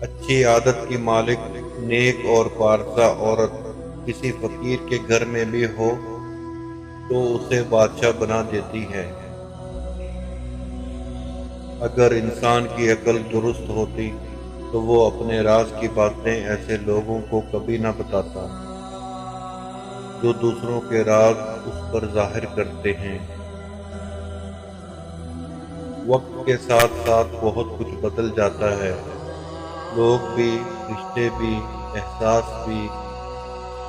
اچھی عادت کی مالک نیک اور پارسا عورت کسی فقیر کے گھر میں بھی ہو تو اسے بادشاہ بنا دیتی ہے۔ اگر انسان کی عقل درست ہوتی تو وہ اپنے راز کی باتیں ایسے لوگوں کو کبھی نہ بتاتا جو دوسروں کے راز اس پر ظاہر کرتے ہیں۔ وقت کے ساتھ ساتھ بہت کچھ بدل جاتا ہے، لوگ بھی، رشتے بھی، احساس بھی،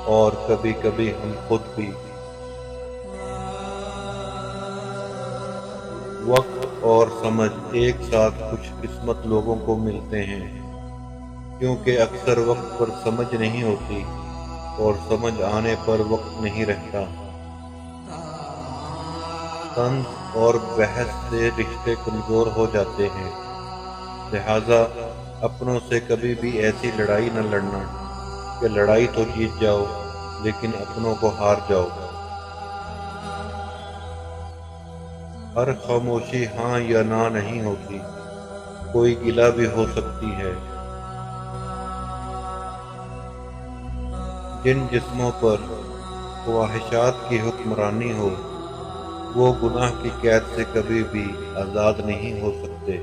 اور کبھی کبھی ہم خود بھی۔ وقت اور سمجھ ایک ساتھ خوش قسمت لوگوں کو ملتے ہیں، کیونکہ اکثر وقت پر سمجھ نہیں ہوتی اور سمجھ آنے پر وقت نہیں رہتا۔ طنز اور بحث سے رشتے کمزور ہو جاتے ہیں، لہٰذا اپنوں سے کبھی بھی ایسی لڑائی نہ لڑنا کہ لڑائی تو جیت جاؤ لیکن اپنوں کو ہار جاؤ۔ ہر خاموشی ہاں یا نہ نہیں ہوتی، کوئی گلہ بھی ہو سکتی ہے۔ جن جسموں پر خواہشات کی حکمرانی ہو وہ گناہ کی قید سے کبھی بھی آزاد نہیں ہو سکتے۔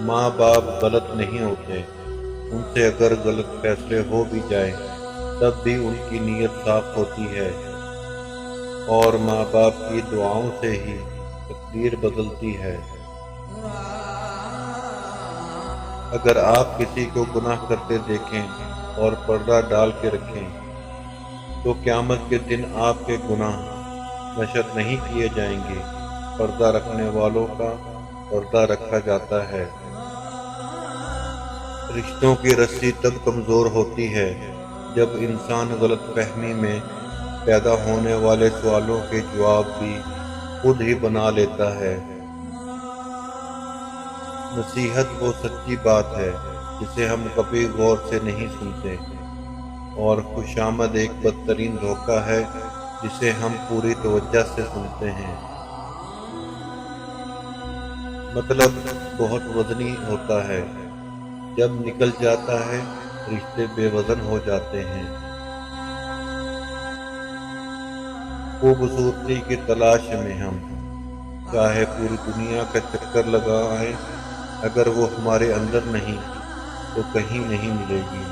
ماں باپ غلط نہیں ہوتے، ان سے اگر غلط فیصلے ہو بھی جائیں تب بھی ان کی نیت صاف ہوتی ہے، اور ماں باپ کی دعاؤں سے ہی تقدیر بدلتی ہے۔ اگر آپ کسی کو گناہ کرتے دیکھیں اور پردہ ڈال کے رکھیں تو قیامت کے دن آپ کے گناہ نشر نہیں کیے جائیں گے، پردہ رکھنے والوں کا پردہ رکھا جاتا ہے۔ رشتوں کی رسی تب کمزور ہوتی ہے جب انسان غلط فہمی میں پیدا ہونے والے سوالوں کے جواب بھی خود ہی بنا لیتا ہے۔ نصیحت وہ سچی بات ہے جسے ہم کبھی غور سے نہیں سنتے، اور خوشامد ایک بدترین دھوکہ ہے جسے ہم پوری توجہ سے سنتے ہیں۔ مطلب بہت وزنی ہوتا ہے، جب نکل جاتا ہے رشتے بے وزن ہو جاتے ہیں۔ خوبصورتی کی تلاش میں ہم چاہے پوری دنیا کا چکر لگائیں، اگر وہ ہمارے اندر نہیں تو کہیں نہیں ملے گی۔